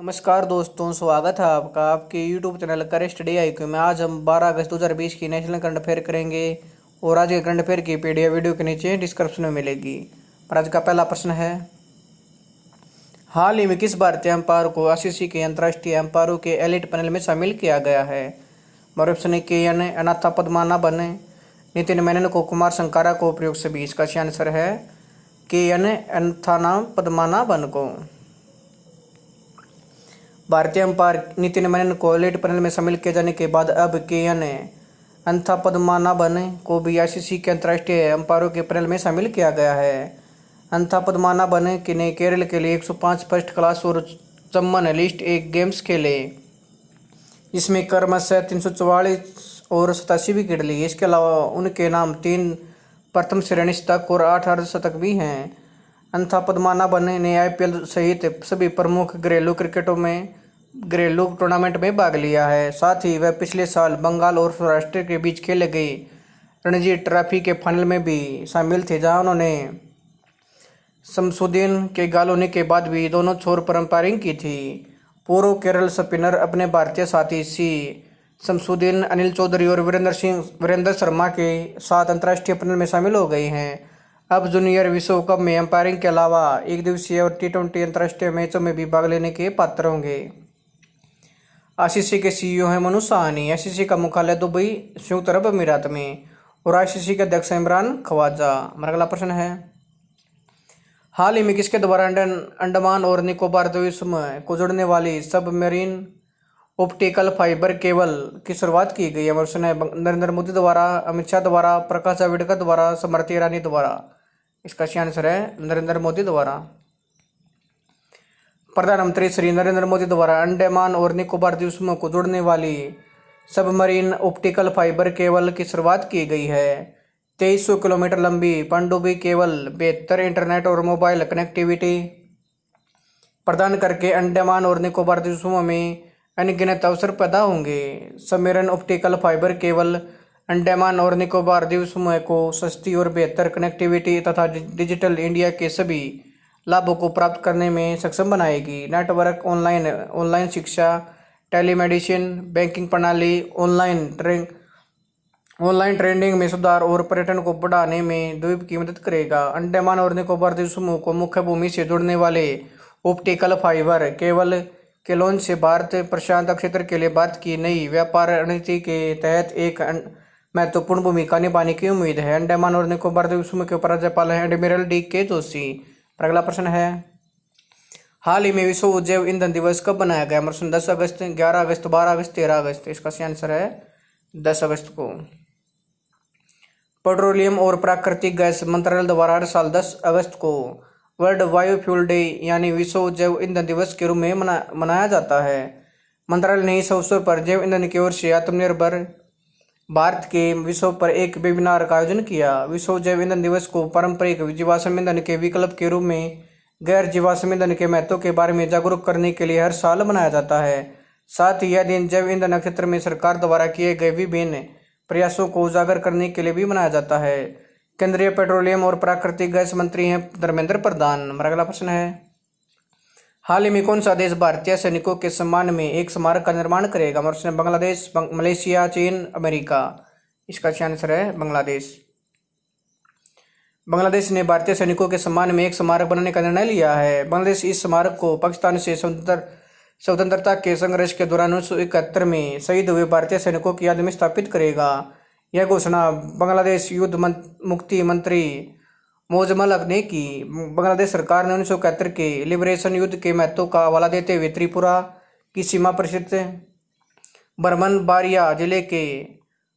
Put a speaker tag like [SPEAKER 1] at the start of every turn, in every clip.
[SPEAKER 1] नमस्कार दोस्तों, स्वागत है आपका आपके YouTube चैनल कर स्टडी IQ में। आज हम 12 अगस्त 2020 की नेशनल करंट अफेयर करेंगे और आज के करंट अफेयर की PDF वीडियो के नीचे डिस्क्रिप्शन में मिलेगी। पर आज का पहला प्रश्न है, हाल ही में किस भारतीय अंपायर को ICC के अंतर्राष्ट्रीय अंपायरों के एलिट पैनल में शामिल किया गया है? Option a KN Anantha Padmanabhan, Nitin Menon को, कुमार संकारा को, प्रयोग से 20। का आंसर है KN अनाथा पद्मनाभन को। भारतीय अंपायर नितिन मेनन को एलिट पैनल में शामिल किए जाने के बाद अब KN अनाथा पद्मनाभन को भी ICC के अंतर्राष्ट्रीय अंपायरों के पैनल में शामिल किया गया है। अनाथा पद्मनाभन ने केरल के लिए 105 फर्स्ट क्लास और चम्मन लिस्ट एक गेम्स खेले, जिसमें क्रमशः 344 और 87 विकेट लिए। इसके अलावा उनके नाम 3 प्रथम श्रेणी शतक और 8 अर्धशतक भी हैं। अनाथा पद्मनाभन ने IPL सहित सभी प्रमुख घरेलू टूर्नामेंट में भाग लिया है। साथ ही वह पिछले साल बंगाल और सौराष्ट्र के बीच खेले गए रणजी ट्रॉफी के फाइनल में भी शामिल थे, जहां उन्होंने शमसुद्दीन के गाल होने के बाद भी दोनों छोर पर अंपायरिंग की थी। पूर्व केरल स्पिनर अपने भारतीय साथी शमसुद्दीन, अनिल चौधरी और वीरेंद्र शर्मा के साथ अंतर्राष्ट्रीय पैनल में शामिल हो गए हैं। अब जूनियर विश्व कप में अंपायरिंग के अलावा एक दिवसीय और T20 अंतर्राष्ट्रीय मैचों में भी भाग लेने के पात्र होंगे। ICC के CEO हैं मनु साहनी। ICC का मुख्यालय दुबई, संयुक्त अरब अमीरात में, और ICC के अध्यक्ष इमरान ख्वाजा। हमारा अगला प्रश्न है, हाल ही में किसके द्वारा अंडमान और निकोबार द्वीप समूह को जोड़ने वाली सबमरीन ऑप्टिकल फाइबर केबल की शुरुआत की गई है? ऑप्शन है नरेंद्र मोदी द्वारा, अमित शाह द्वारा, प्रकाश जावड़ेकर द्वारा, स्मृति ईरानी द्वारा। इसका आंसर है नरेंद्र मोदी द्वारा। प्रधानमंत्री श्री नरेंद्र मोदी द्वारा अंडमान और निकोबार द्वीप समूह को जोड़ने वाली सबमरीन ऑप्टिकल फाइबर केबल की शुरुआत की गई है। 2300 किलोमीटर लंबी पनडुब्बी केबल बेहतर इंटरनेट और मोबाइल कनेक्टिविटी प्रदान करके अंडमान और निकोबार द्वीप समूह में अनगिनत अवसर पैदा होंगे। Submarine optical fibre cable Andaman और निकोबार द्वीप समूह को सस्ती और बेहतर कनेक्टिविटी तथा डिजिटल इंडिया के सभी लाभों को प्राप्त करने में सक्षम बनाएगी। नेटवर्क, ऑनलाइन शिक्षा, टेलीमेडिसिन, बैंकिंग प्रणाली, ऑनलाइन ट्रेडिंग में सुधार और पर्यटन को बढ़ाने में द्वीप की मदद करेगा। अंडमान और निकोबार द्वीप समूह को मुख्य भूमि से जोड़ने वाले ऑप्टिकल फाइबर केबल के लॉन्च से भारत प्रशांत क्षेत्र के लिए भारत की नई व्यापार रणनीति के तहत एक महत्वपूर्ण भूमिका निभाने की उम्मीद है। अंडमान और निकोबार द्वीप समूह के उपराज्यपाल हैं एडमिरल DK जोशी। अगला प्रश्न है, हाल ही में विश्व जैव ईंधन दिवस कब मनाया गया? 10 अगस्त, 11 अगस्त, 12 अगस्त, 13 अगस्त। इसका आंसर है 10 अगस्त को। पेट्रोलियम और प्राकृतिक गैस मंत्रालय द्वारा हर साल 10 अगस्त को वर्ल्ड बायोफ्यूल डे यानी विश्व जैव ईंधन दिवस के रूप में मनाया जाता है। मंत्रालय ने इस अवसर पर जैव ईंधन की ओर से आत्मनिर्भर भारत के विषय पर एक वेबिनार का आयोजन किया। विश्व जैव ईंधन दिवस को पारंपरिक जीवाश्म ईंधन के विकल्प के रूप में गैर जीवाश्म ईंधन के महत्व के बारे में जागरूक करने के लिए हर साल मनाया जाता है। साथ ही यह दिन जैव ईंधन क्षेत्र में सरकार द्वारा किए गए विभिन्न प्रयासों को उजागर करने के लिए भी मनाया जाता है। केंद्रीय पेट्रोलियम और प्राकृतिक गैस मंत्री हैं धर्मेंद्र प्रधान। हमारा अगला प्रश्न है, हाल ही में कौन सा देश भारतीय सैनिकों के सम्मान में एक स्मारक का निर्माण करेगा? ऑप्शन बांग्लादेश, मलेशिया, चीन, अमेरिका। इसका आंसर है बांग्लादेश। बांग्लादेश ने भारतीय सैनिकों के सम्मान में एक स्मारक बनाने का निर्णय लिया है। बांग्लादेश इस स्मारक को पाकिस्तान से स्वतंत्रता के संघर्ष के दौरान 1971 में शहीद हुए भारतीय सैनिकों की याद में स्थापित करेगा। यह घोषणा बांग्लादेश युद्ध मुक्ति मंत्री मोजमल हक ने की। बांग्लादेश सरकार ने 1971 के लिबरेशन युद्ध के महत्व का हवाला देते हुए त्रिपुरा की सीमा पर स्थित ब्राह्मणबाड़िया जिले के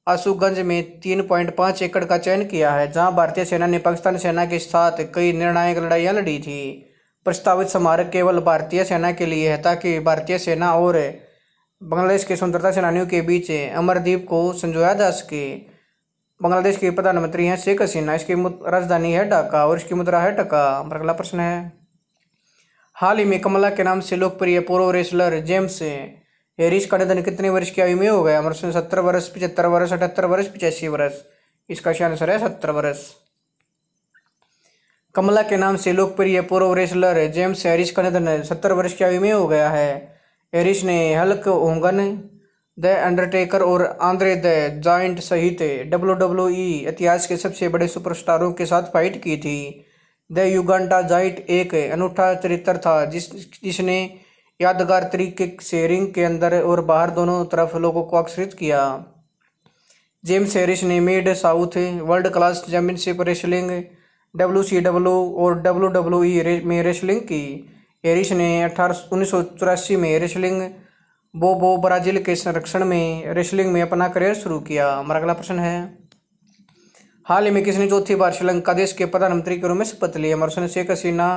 [SPEAKER 1] आशुगंज में 3.5 एकड़ का चयन किया है, जहां भारतीय सेना ने पाकिस्तान सेना के साथ कई निर्णायक लड़ाइयां लड़ी थी। प्रस्तावित स्मारक केवल भारतीय सेना के लिए है ताकि भारतीय सेना और बांग्लादेश के स्वतंत्रता सेनानियों के बीच अमरदीप को संजोया जा सके। बांग्लादेश के प्रधानमंत्री हैं शेख हसीना। इसकी राजधानी है ढाका और इसकी मुद्रा है टका। अगला प्रश्न है, हाल ही में कमला के नाम से लोकप्रिय प्रो रेसलर जेम्स हैरिस का निधन कितने वर्ष की आयु में हो गया? 70 वर्ष, 75 वर्ष, 78 वर्ष, 85 वर्ष। इसका आंसर है 70 वर्ष। कमला के नाम से लोकप्रिय प्रो रेसलर जेम्स हैरिस का निधन 70 वर्ष की आयु में हो गया है। एरिस ने हल्क होगन, द अंडरटेकर और आंद्रे द जायंट सहित WWE इतिहास के सबसे बड़े सुपरस्टारों के साथ फाइट की थी। द युगांडा जाइंट एक अनूठा चरित्र था जिसने यादगार तरीके से रिंग के अंदर और बाहर दोनों तरफ लोगों को आकर्षित किया। जेम्स हैरिस ने mid south world class championship wrestling WCW और WWE में रेसलिंग की। हैरिस ने 1984 में रेसलिंग बोबो ब्राजील के संरक्षण में रेसलिंग में अपना करियर शुरू किया। हमारा अगला प्रश्न है, हाल ही में किसने चौथी बार श्रीलंका देश के प्रधानमंत्री के रूप में शपथ ली? हमारा प्रश्न शेख हसीना,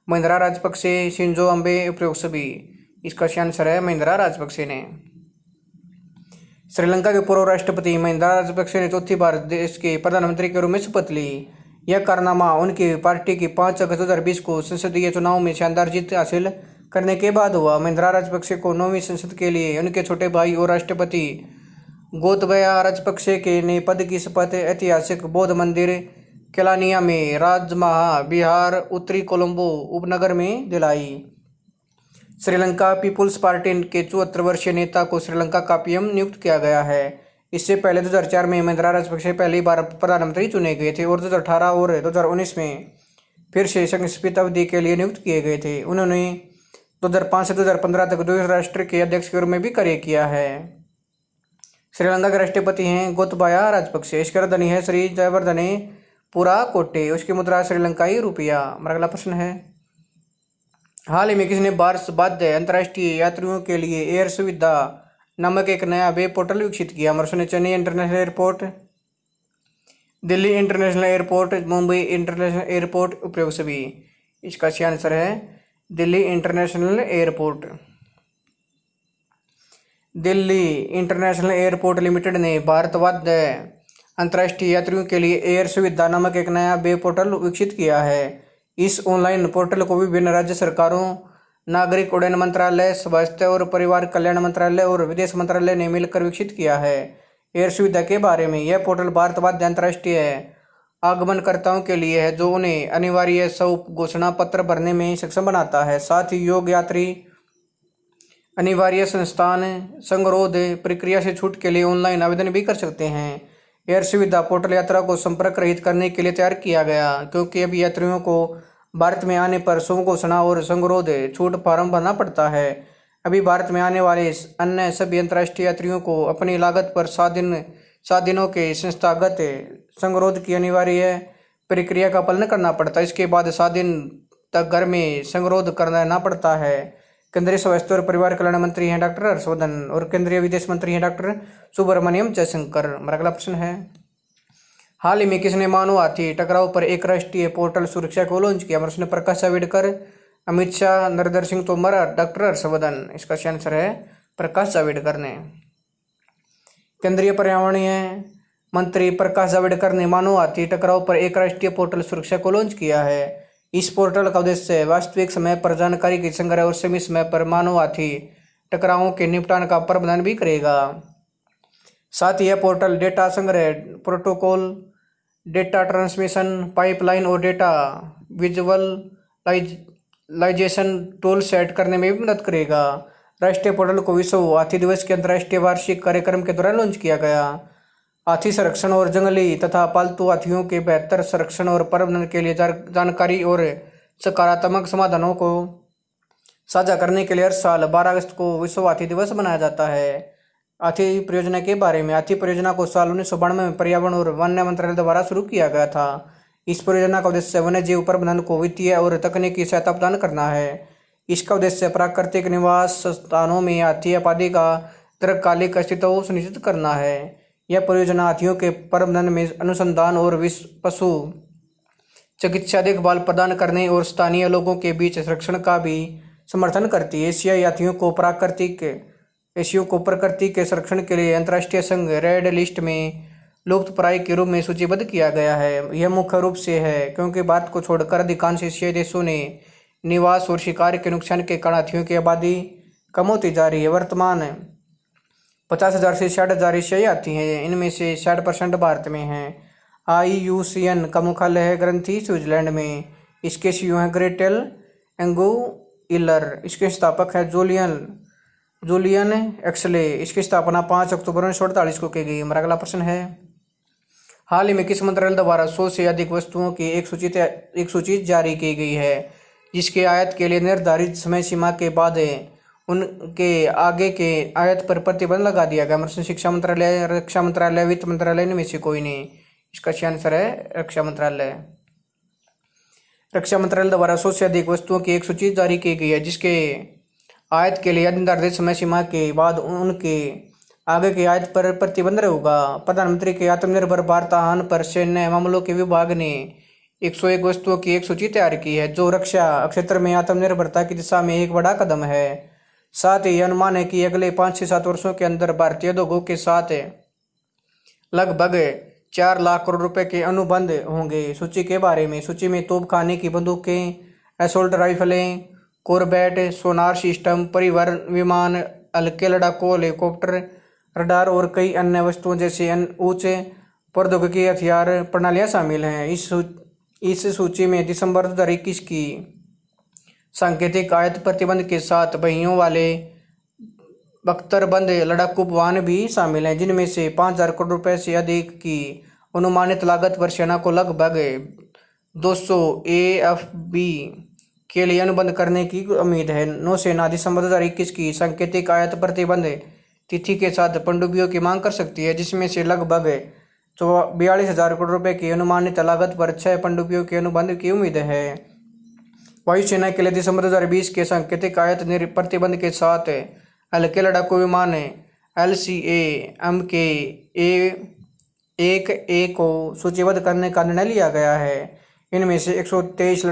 [SPEAKER 1] महिंद्रा राजपक्षे, शिंजो अबे, उपरोक्त सभी। इसका सही आंसर है महिंद्रा राजपक्षे ने। श्रीलंका के पूर्व राष्ट्रपति महिंद्रा राजपक्षे ने चौथी बार देश के प्रधानमंत्री के रूप में शपथ ली। यह कारनामा उनकी पार्टी की 5 अगस्त 2020 को संसदीय चुनाव में शानदार जीत हासिल करने के बाद हुआ। महिंद्रा राजपक्षे को 9वीं संसद के लिए उनके छोटे भाई और राष्ट्रपति गोतबाया राजपक्षे के ने पद की शपथ ऐतिहासिक बौद्ध मंदिर केलानिया में राजमहा बिहार उत्तरी कोलंबो उपनगर में दिलाई। श्रीलंका पीपुल्स पार्टी के 74 वर्षीय नेता को श्रीलंका का पीएम नियुक्त किया गया है। इससे पहले 2004 में महिंद्रा राजपक्षे पहली बार प्रधानमंत्री चुने गए थे और 2018 और 2019 में फिर से संक्षिप्त अवधि के लिए नियुक्त किए गए थे। उन्होंने 2005 से 2015 तक द्वीप राष्ट्र के अध्यक्ष के रूप में भी कार्य किया है। श्रीलंका के राष्ट्रपति हैं गोतबाया राजपक्षे। इसकी राजधानी है श्री जयवर्धने पुरा कोटे। उसकी मुद्रा श्रीलंकाई रुपया। हमारा अगला प्रश्न है, हाल ही में किसने बार्स बाध्य अंतर्राष्ट्रीय यात्रियों के लिए एयर सुविधा नामक एक नया वेब पोर्टल विकसित किया? हमारा प्रश्न, Chennai international airport, Delhi international airport, Mumbai international airport, उपयोग सभी। इसका सही आंसर है Delhi international airport. Delhi international airport limited ने भारतवाद अंतर्राष्ट्रीय यात्रियों के लिए एयर सुविधा नामक एक नया वेब पोर्टल विकसित किया है। इस ऑनलाइन पोर्टल को विभिन्न राज्य सरकारों, नागरिक उड्डयन मंत्रालय, स्वास्थ्य और परिवार कल्याण मंत्रालय और विदेश मंत्रालय ने मिलकर विकसित किया है। एयर सुविधा के बारे में, यह पोर्टल भारतवाद अंतर्राष्ट्रीय आगमनकर्ताओं के लिए है जो उन्हें अनिवार्य घोषणा पत्र भरने में सक्षम बनाता है। साथ ही योग्य यात्री अनिवार्य संस्थान संगरोध प्रक्रिया से छूट के लिए ऑनलाइन आवेदन भी कर सकते हैं। एयर सुविधा पोर्टल यात्रा को संपर्क रहित करने के लिए तैयार किया गया क्योंकि अभी यात्रियों को भारत में आने पर घोषणा और संगरोध छूट फार्म भरना पड़ता है। अभी भारत में आने वाले अन्य सभी अंतर्राष्ट्रीय यात्रियों को अपनी लागत पर 7 दिनों के संस्थागत संगरोध की अनिवार्य प्रक्रिया का पालन करना पड़ता है। इसके बाद 7 दिन तक घर में संगरोध करना पड़ता है। केंद्रीय स्वास्थ्य और परिवार कल्याण मंत्री हैं डॉक्टर हर्षवर्धन और केंद्रीय विदेश मंत्री हैं डॉक्टर सुब्रमण्यम जयशंकर। हमारा अगला प्रश्न है, हाल ही में किसने मानव हाथी टकराव पर एक राष्ट्रीय पोर्टल सुरक्षा को लॉन्च किया? हमारा प्रश्न, प्रकाश जावड़ेकर, अमित शाह, नरेंद्र सिंह तोमर, डॉक्टर हर्षवर्धन। इसका सही आंसर है प्रकाश जावड़ेकर ने। केंद्रीय पर्यावरणीय मंत्री प्रकाश जावड़ेकर ने मानव हाथी टकराव पर एक राष्ट्रीय पोर्टल सुरक्षा को लॉन्च किया है। इस पोर्टल का उद्देश्य वास्तविक समय पर जानकारी की संग्रह और सीमित समय पर मानव हाथी टकरावों के निपटान का प्रबंधन भी करेगा। साथ ही यह पोर्टल डेटा संग्रह, प्रोटोकॉल, डेटा ट्रांसमिशन पाइपलाइन और डेटा विजुअलाइजेशन टूल सेट करने में भी मदद करेगा। राष्ट्रीय पोर्टल को विश्व हाथी दिवस के अंतर्राष्ट्रीय वार्षिक कार्यक्रम के दौरान लॉन्च किया गया। हाथी संरक्षण और जंगली तथा पालतू हाथियों के बेहतर संरक्षण और प्रबंधन के लिए जानकारी और सकारात्मक समाधानों को साझा करने के लिए हर साल 12 अगस्त को विश्व हाथी दिवस मनाया जाता है। हाथी परियोजना के बारे में, हाथी परियोजना को साल 1992 में पर्यावरण और वन मंत्रालय द्वारा शुरू किया गया था। इस परियोजना का उद्देश्य वन्य जीव प्रबंधन को वित्तीय और तकनीकी सहायता प्रदान करना है। इसका उद्देश्य प्राकृतिक निवास स्थानों में हाथी आबादी का दीर्घकालिक अस्तित्व सुनिश्चित करना है। यह परियोजना हाथियों के प्रबंधन में अनुसंधान और पशु चिकित्सा देखभाल प्रदान करने और स्थानीय लोगों के बीच संरक्षण का भी समर्थन करती है। एशियाई हाथियों को प्रकृति के संरक्षण के लिए अंतर्राष्ट्रीय संघ रेड लिस्ट में लुप्तप्राय के रूप में सूचीबद्ध किया गया है। यह मुख्य रूप से है क्योंकि भारत को छोड़कर अधिकांश एशियाई देशों ने निवास और शिकार के नुकसान के कारण हाथियों की आबादी कम होती जा रही है। वर्तमान 50,000 से 60,000 एशियाई हाथी हैं, इनमें से 60% भारत में हैं। IUCN का मुख्यालय है ग्रंथी स्विट्जरलैंड में। इसके CEO हैं ग्रेटेल एंगुइलर। इसके संस्थापक हैं जूलियन जूलियन एक्सले, इसकी स्थापना 5 अक्टूबर 1948 को की गई। हमारा अगला प्रश्न है, हाल ही में किस मंत्रालय द्वारा 100 से अधिक वस्तुओं की एक सूची जारी की गई है, जिसके आयात के लिए निर्धारित समय सीमा के बाद उनके आगे के आयात पर प्रतिबंध लगा दिया गया। मतलब शिक्षा मंत्रालय, रक्षा मंत्रालय, वित्त मंत्रालय, इनमें से कोई नहीं। इसका सही आंसर है रक्षा मंत्रालय। रक्षा मंत्रालय द्वारा 100 से अधिक वस्तुओं की एक सूची जारी की गई है, जिसके आयात के लिए निर्धारित समय सीमा के बाद उनके आगे के आयात पर प्रतिबंध होगा। प्रधानमंत्री के आत्मनिर्भर भारत आह्वान पर सैन्य मामलों के विभाग ने 101 वस्तुओं की एक सूची तैयार की है, जो रक्षा क्षेत्र में आत्मनिर्भरता की दिशा में एक बड़ा कदम है। साथ ही अनुमान है कि अगले 5 से 7 वर्षों के अंदर भारतीय उद्योगों के साथ लगभग 4 लाख करोड़ रुपए के अनुबंध होंगे। सूची के बारे में, सूची में तोपखाने की बंदूकें, असोल्ट राइफलें, कॉर्बेट, सोनार सिस्टम, परिवहन विमान, हल्के लड़ाकू हेलीकॉप्टर, रडार और कई अन्य वस्तुओं जैसे उच्च प्रौद्योगिकी हथियार प्रणालियां शामिल हैं। इस सूची में दिसंबर 2021 की सांकेतिक आयात प्रतिबंध के साथ पहियों वाले बख्तरबंद लड़ाकू वाहन भी शामिल हैं, जिनमें से 5,000 करोड़ रुपए से अधिक की अनुमानित लागत पर सेना को लगभग 200 AFB के लिए अनुबंध करने की उम्मीद है। नौसेना दिसंबर 2021 की सांकेतिक आयात प्रतिबंध तिथि के साथ पनडुब्बियों की मांग कर सकती है, जिसमें से लगभग 42,000 करोड़ रुपए की अनुमानित लागत पर 6 पनडुब्बियों के अनुबंध की उम्मीद है। वायुसेना के लिए दिसंबर 2020 के सांकेतिक आयात प्रतिबंध के साथ हल्के लड़ाकू विमान LCA Mk-1A को सूचीबद्ध करने का निर्णय लिया गया है। इनमें से 123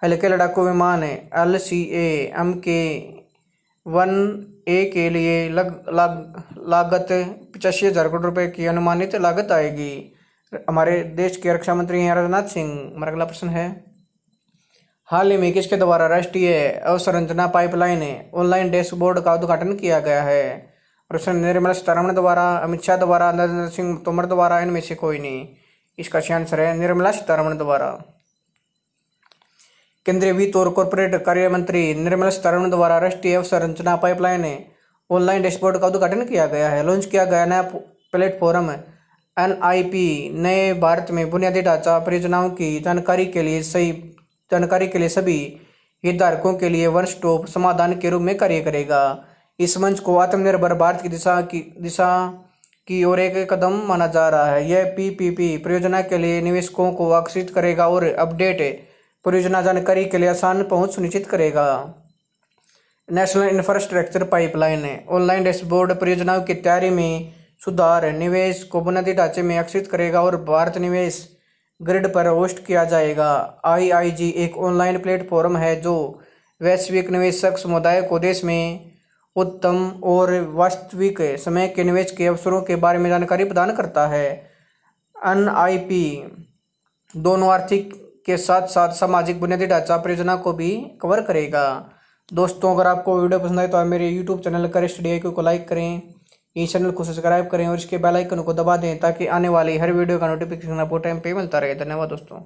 [SPEAKER 1] हल्के लड़ाकू विमान LCA Mk-1A के लिए लागत 85,000 करोड़ रुपए की अनुमानित लागत आएगी। हमारे देश के रक्षा मंत्री हैं राजनाथ सिंह। हमारा अगला प्रश्न है, हाल ही में किसके द्वारा राष्ट्रीय अवसंरचना पाइपलाइन ऑनलाइन डैशबोर्ड का उद्घाटन किया गया है? प्रश्न निर्मला सीतारमण द्वारा, अमित शाह द्वारा, नरेंद्र सिंह तोमर द्वारा, इनमें से कोई नहीं। इसका सही आंसर है निर्मला सीतारमण द्वारा। केंद्रीय वित्त और कॉरपोरेट कार्य मंत्री निर्मला सीतारमण द्वारा राष्ट्रीय अवसंरचना पाइपलाइन ऑनलाइन डैशबोर्ड का उद्घाटन किया गया है। लॉन्च किया गया नया प्लेटफॉर्म NIP नए भारत में बुनियादी ढांचा परियोजनाओं की जानकारी के लिए सभी हितधारकों के लिए वन स्टॉप समाधान के रूप में कार्य करेगा। इस मंच को आत्मनिर्भर भारत की दिशा की ओर एक कदम माना जा रहा है। यह PPP परियोजना के लिए निवेशकों को आकर्षित करेगा और अपडेट परियोजना जानकारी के लिए आसान पहुंच सुनिश्चित करेगा। National infrastructure pipeline online dashboard परियोजनाओं की तैयारी में सुधार, निवेश को बुनियादी ढांचे में आकर्षित करेगा और भारत निवेश ग्रिड पर होस्ट किया जाएगा। IIG एक ऑनलाइन प्लेटफॉर्म है जो वैश्विक निवेशक समुदाय को देश में उत्तम और वास्तविक समय के निवेश के अवसरों के बारे में जानकारी प्रदान करता है। NIP दोनों आर्थिक के साथ साथ सामाजिक बुनियादी ढांचा परियोजना को भी कवर करेगा। दोस्तों, अगर आपको वीडियो पसंद आए तो आप मेरे YouTube चैनल कर स्टडी IQ को लाइक करें, इस चैनल को सब्सक्राइब करें और इसके बेल आइकन को दबा दें ताकि आने वाली हर वीडियो का नोटिफिकेशन आपको टाइम पे मिलता रहे। धन्यवाद दोस्तों।